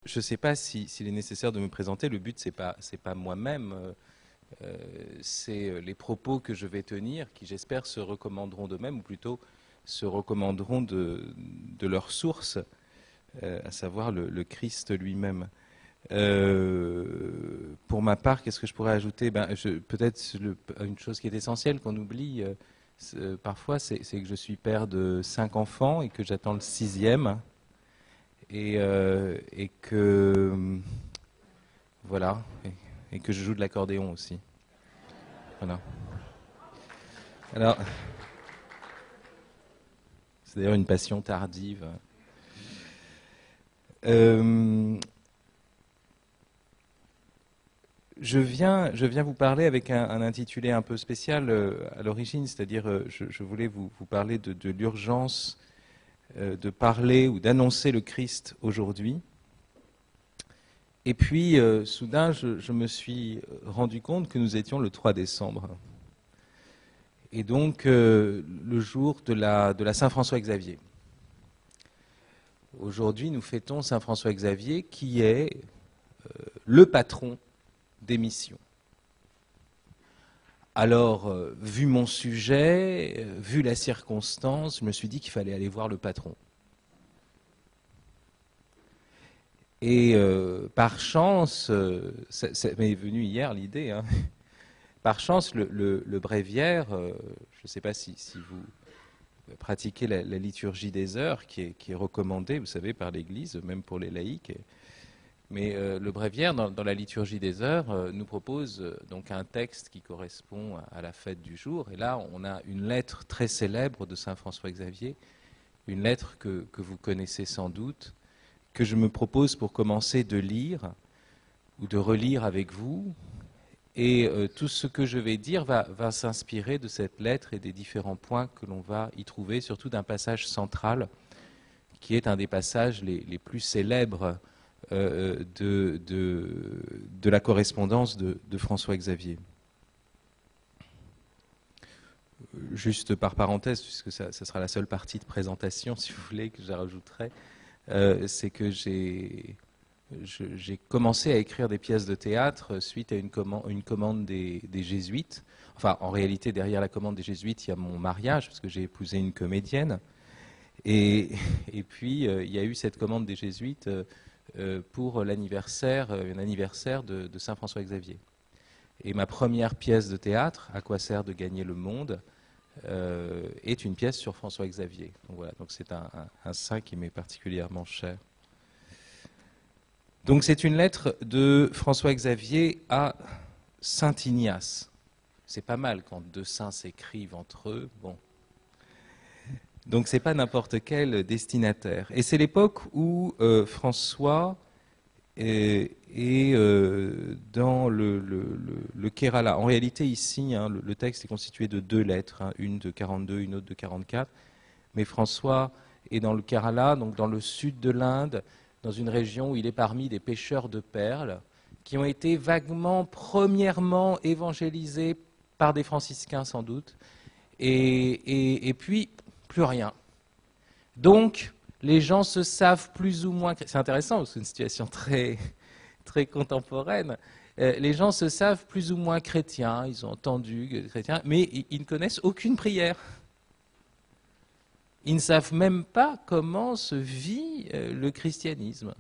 Je ne sais pas s'il est nécessaire de me présenter. Le but, c'est pas moi-même. C'est les propos que je vais tenir qui, j'espère, se recommanderont d'eux-mêmes, ou plutôt se recommanderont de leur source, à savoir le Christ lui-même. Pour ma part, qu'est-ce que je pourrais ajouter? Peut-être une chose qui est essentielle, qu'on oublie parfois, c'est que je suis père de 5 enfants et que j'attends le 6e. Et que voilà, et que je joue de l'accordéon aussi. Voilà. Alors, c'est d'ailleurs une passion tardive. Je viens vous parler avec un intitulé un peu spécial à l'origine, c'est-à-dire je voulais vous parler de l'urgence de parler ou d'annoncer le Christ aujourd'hui. Et puis, soudain, je me suis rendu compte que nous étions le 3 décembre. Et donc, le jour de la Saint-François-Xavier. Aujourd'hui, nous fêtons Saint-François-Xavier, qui est le patron des missions. Alors, vu mon sujet, vu la circonstance, je me suis dit qu'il fallait aller voir le patron. Et par chance, ça m'est venu hier l'idée, hein. Par chance, le bréviaire, je ne sais pas si vous pratiquez la liturgie des heures, qui est recommandée, vous savez, par l'Église, même pour les laïcs. Mais le bréviaire, dans la liturgie des heures, nous propose donc un texte qui correspond à la fête du jour. Et là, on a une lettre très célèbre de saint François-Xavier, une lettre que vous connaissez sans doute, que je me propose pour commencer de lire ou de relire avec vous. Et tout ce que je vais dire va s'inspirer de cette lettre et des différents points que l'on va y trouver, surtout d'un passage central, qui est un des passages les plus célèbres de la correspondance de François-Xavier. Juste par parenthèse, puisque ça sera la seule partie de présentation, si vous voulez, que je rajouterai, c'est que j'ai commencé à écrire des pièces de théâtre suite à une commande des jésuites. Enfin, en réalité, derrière la commande des jésuites, il y a mon mariage, parce que j'ai épousé une comédienne. Et puis, il y a eu cette commande des jésuites pour l'anniversaire, un anniversaire de saint François-Xavier. Et ma première pièce de théâtre, À quoi sert de gagner le monde, est une pièce sur François-Xavier. Donc voilà, donc c'est un saint qui m'est particulièrement cher. Donc c'est une lettre de François-Xavier à saint Ignace. C'est pas mal quand deux saints s'écrivent entre eux. Bon. Donc c'est pas n'importe quel destinataire. Et c'est l'époque où François est dans le Kerala. En réalité ici, hein, le texte est constitué de 2 lettres, hein, une de 42, une autre de 44. Mais François est dans le Kerala, donc dans le sud de l'Inde, dans une région où il est parmi des pêcheurs de perles qui ont été vaguement, premièrement évangélisés par des franciscains sans doute, et puis plus rien. Donc, les gens se savent plus ou moins... C'est intéressant, c'est une situation très, très contemporaine. Les gens se savent plus ou moins chrétiens, ils ont entendu chrétiens, mais ils ne connaissent aucune prière. Ils ne savent même pas comment se vit le christianisme.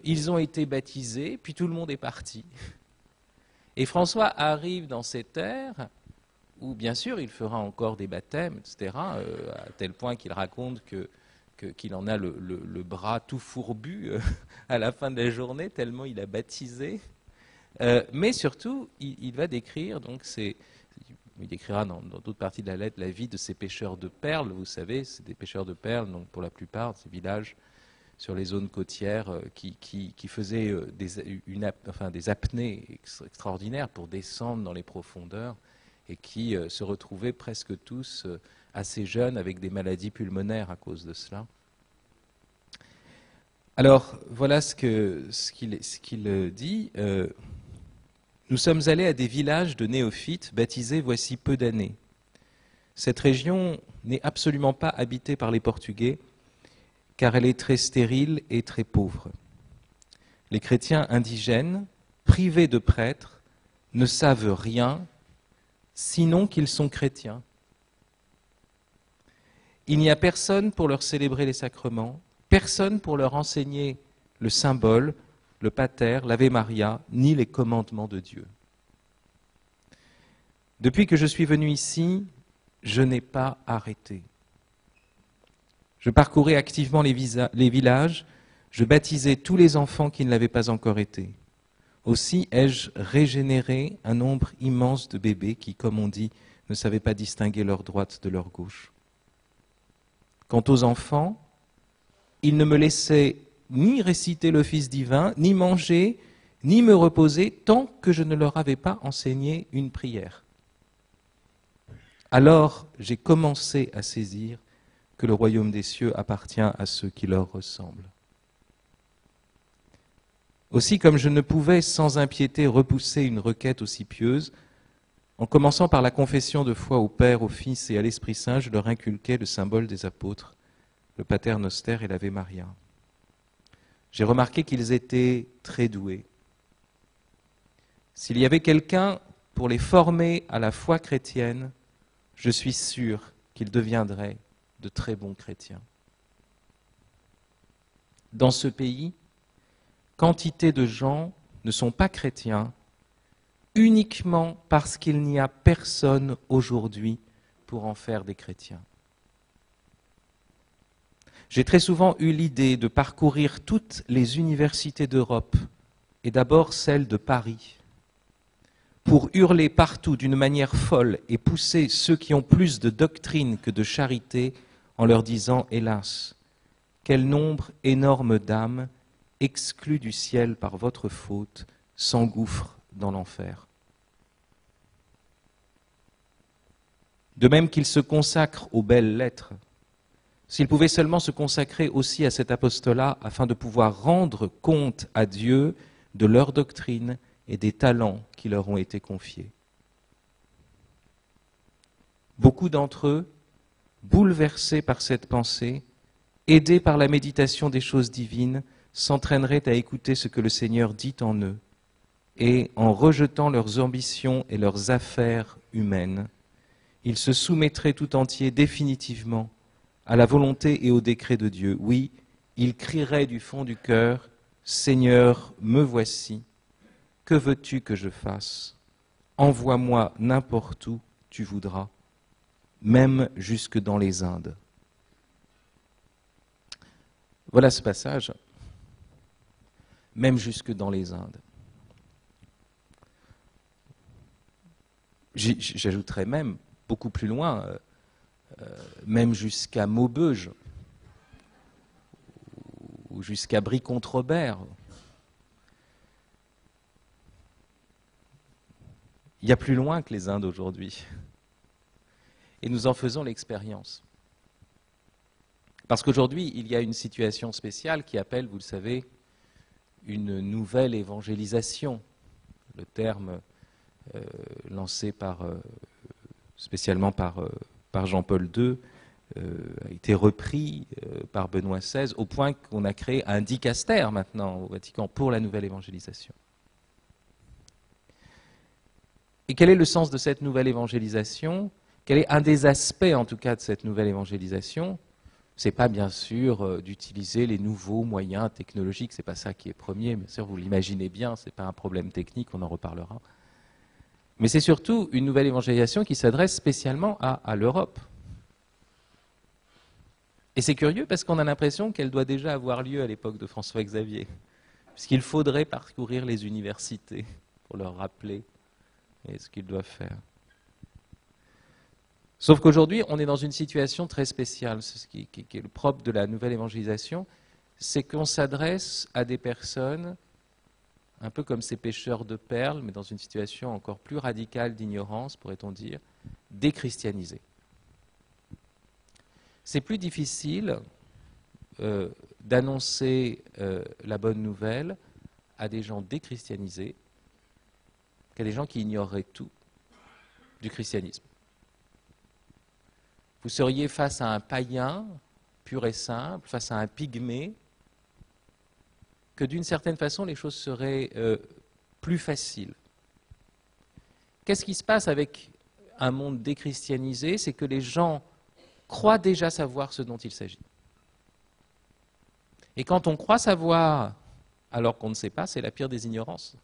Ils ont été baptisés, puis tout le monde est parti. Et François arrive dans ces terres où, bien sûr, il fera encore des baptêmes, etc., à tel point qu'il raconte qu'il en a le bras tout fourbu à la fin de la journée, tellement il a baptisé. Mais surtout, il va décrire, donc il décrira dans d'autres parties de la lettre la vie de ces pêcheurs de perles. Vous savez, c'est des pêcheurs de perles, donc pour la plupart, ces villages sur les zones côtières qui faisaient des apnées extraordinaires pour descendre dans les profondeurs et qui se retrouvaient presque tous assez jeunes avec des maladies pulmonaires à cause de cela. Alors, voilà ce qu'il dit. Nous sommes allés à des villages de néophytes baptisés voici peu d'années. Cette région n'est absolument pas habitée par les Portugais, car elle est très stérile et très pauvre. Les chrétiens indigènes, privés de prêtres, ne savent rien, sinon qu'ils sont chrétiens. Il n'y a personne pour leur célébrer les sacrements, personne pour leur enseigner le symbole, le pater, l'Ave Maria, ni les commandements de Dieu. Depuis que je suis venu ici, je n'ai pas arrêté. Je parcourais activement les villages, je baptisais tous les enfants qui ne l'avaient pas encore été. Aussi ai-je régénéré un nombre immense de bébés qui, comme on dit, ne savaient pas distinguer leur droite de leur gauche. Quant aux enfants, ils ne me laissaient ni réciter l'office divin, ni manger, ni me reposer, tant que je ne leur avais pas enseigné une prière. Alors j'ai commencé à saisir que le royaume des cieux appartient à ceux qui leur ressemblent. Aussi, comme je ne pouvais sans impiété repousser une requête aussi pieuse, en commençant par la confession de foi au Père, au Fils et à l'Esprit Saint, je leur inculquais le symbole des apôtres, le Pater Noster et l'Ave Maria. J'ai remarqué qu'ils étaient très doués. S'il y avait quelqu'un pour les former à la foi chrétienne, je suis sûr qu'ils deviendraient de très bons chrétiens. Dans ce pays, quantité de gens ne sont pas chrétiens uniquement parce qu'il n'y a personne aujourd'hui pour en faire des chrétiens. J'ai très souvent eu l'idée de parcourir toutes les universités d'Europe, et d'abord celle de Paris, pour hurler partout d'une manière folle et pousser ceux qui ont plus de doctrine que de charité en leur disant, hélas, quel nombre énorme d'âmes exclues du ciel par votre faute s'engouffrent dans l'enfer. De même qu'ils se consacrent aux belles lettres, s'ils pouvaient seulement se consacrer aussi à cet apostolat afin de pouvoir rendre compte à Dieu de leur doctrine et des talents qui leur ont été confiés. Beaucoup d'entre eux, bouleversés par cette pensée, aidés par la méditation des choses divines, s'entraîneraient à écouter ce que le Seigneur dit en eux, et en rejetant leurs ambitions et leurs affaires humaines, ils se soumettraient tout entier définitivement à la volonté et au décret de Dieu. Oui, ils crieraient du fond du cœur, « Seigneur, me voici, que veux-tu que je fasse? Envoie-moi n'importe où tu voudras, même jusque dans les Indes. » Voilà ce passage, même jusque dans les Indes. J'ajouterais même beaucoup plus loin, même jusqu'à Maubeuge ou jusqu'à Brie-Contrebert. Il y a plus loin que les Indes aujourd'hui. Et nous en faisons l'expérience. Parce qu'aujourd'hui, il y a une situation spéciale qui appelle, vous le savez, une nouvelle évangélisation. Le terme lancé spécialement par Jean-Paul II a été repris par Benoît XVI, au point qu'on a créé un dicaster maintenant au Vatican pour la nouvelle évangélisation. Et quel est le sens de cette nouvelle évangélisation? Quel est un des aspects, en tout cas, de cette nouvelle évangélisation? Ce n'est pas, bien sûr, d'utiliser les nouveaux moyens technologiques, ce n'est pas ça qui est premier, bien sûr, vous l'imaginez bien, ce n'est pas un problème technique, on en reparlera. Mais c'est surtout une nouvelle évangélisation qui s'adresse spécialement à l'Europe. Et c'est curieux parce qu'on a l'impression qu'elle doit déjà avoir lieu à l'époque de François Xavier, puisqu'il faudrait parcourir les universités pour leur rappeler ce qu'ils doivent faire. Sauf qu'aujourd'hui, on est dans une situation très spéciale. Ce qui est le propre de la nouvelle évangélisation, c'est qu'on s'adresse à des personnes, un peu comme ces pêcheurs de perles, mais dans une situation encore plus radicale d'ignorance, pourrait-on dire, déchristianisées. C'est plus difficile d'annoncer la bonne nouvelle à des gens déchristianisés qu'à des gens qui ignoreraient tout du christianisme. Vous seriez face à un païen pur et simple, face à un pygmée, que d'une certaine façon, les choses seraient plus faciles. Qu'est-ce qui se passe avec un monde déchristianisé? C'est que les gens croient déjà savoir ce dont il s'agit. Et quand on croit savoir alors qu'on ne sait pas, c'est la pire des ignorances.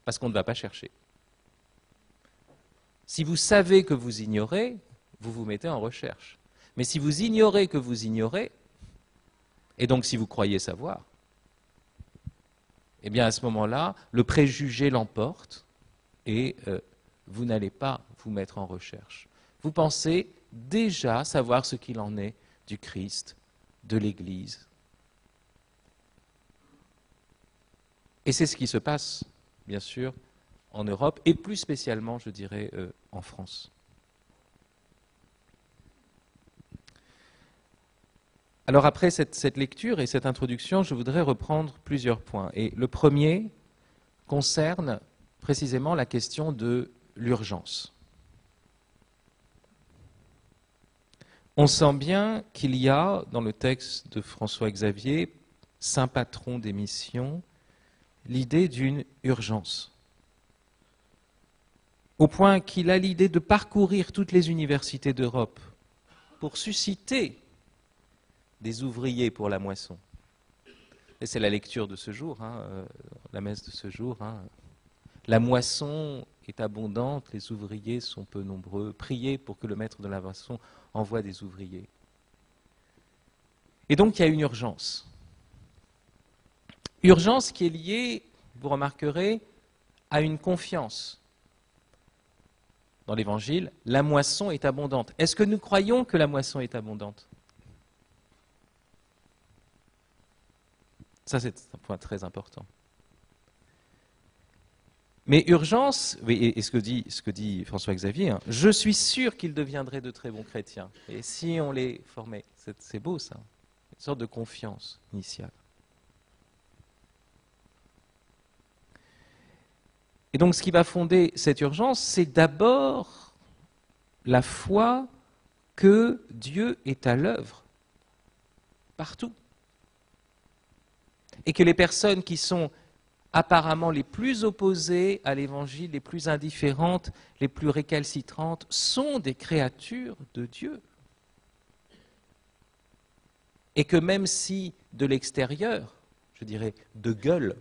Parce qu'on ne va pas chercher. Si vous savez que vous ignorez, vous vous mettez en recherche. Mais si vous ignorez que vous ignorez, et donc si vous croyez savoir, eh bien à ce moment-là, le préjugé l'emporte et vous n'allez pas vous mettre en recherche. Vous pensez déjà savoir ce qu'il en est du Christ, de l'Église. Et c'est ce qui se passe, bien sûr, en Europe, et plus spécialement, je dirais, en France. Alors après cette lecture et cette introduction, je voudrais reprendre plusieurs points. Et le premier concerne précisément la question de l'urgence. On sent bien qu'il y a, dans le texte de François Xavier, saint patron des missions, l'idée d'une urgence. Au point qu'il a l'idée de parcourir toutes les universités d'Europe pour susciter des ouvriers pour la moisson. Et c'est la lecture de ce jour, la messe de ce jour. La moisson est abondante, les ouvriers sont peu nombreux. Priez pour que le maître de la moisson envoie des ouvriers. Et donc il y a une urgence. Urgence qui est liée, vous remarquerez, à une confiance. Dans l'Évangile, la moisson est abondante. Est-ce que nous croyons que la moisson est abondante? Ça, c'est un point très important. Mais urgence, oui, et ce que dit François Xavier, je suis sûr qu'ils deviendraient de très bons chrétiens. Et si on les formait, c'est beau ça, une sorte de confiance initiale. Et donc ce qui va fonder cette urgence, c'est d'abord la foi que Dieu est à l'œuvre partout. Et que les personnes qui sont apparemment les plus opposées à l'Évangile, les plus indifférentes, les plus récalcitrantes, sont des créatures de Dieu. Et que même si de l'extérieur, je dirais de gueule,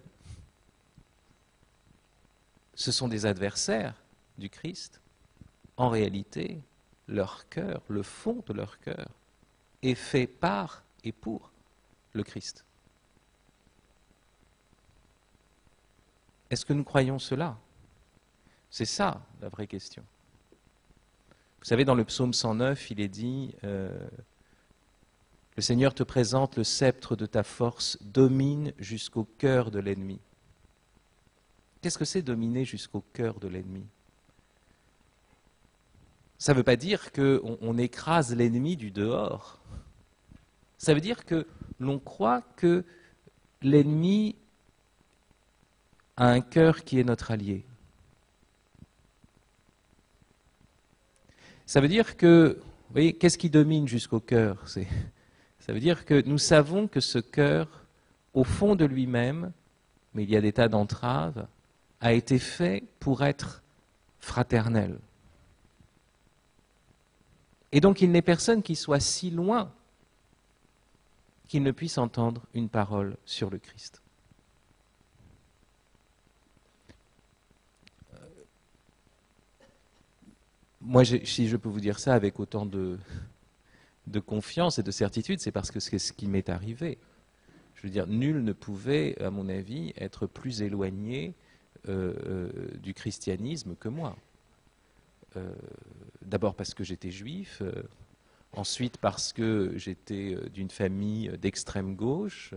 ce sont des adversaires du Christ, en réalité, leur cœur, le fond de leur cœur, est fait par et pour le Christ. Est-ce que nous croyons cela? C'est ça la vraie question. Vous savez, dans le psaume 109, il est dit le Seigneur te présente le sceptre de ta force, domine jusqu'au cœur de l'ennemi. Qu'est-ce que c'est dominer jusqu'au cœur de l'ennemi? Ça ne veut pas dire qu'on écrase l'ennemi du dehors. Ça veut dire que l'on croit que l'ennemi a un cœur qui est notre allié. Ça veut dire que, vous voyez, qu'est-ce qui domine jusqu'au cœur? Ça veut dire que nous savons que ce cœur, au fond de lui-même, mais il y a des tas d'entraves, a été fait pour être fraternel. Et donc il n'est personne qui soit si loin qu'il ne puisse entendre une parole sur le Christ. Moi, si je peux vous dire ça avec autant de confiance et de certitude, c'est parce que c'est ce qui m'est arrivé. Je veux dire, nul ne pouvait, à mon avis, être plus éloigné du christianisme que moi. D'abord parce que j'étais juif, ensuite parce que j'étais d'une famille d'extrême gauche,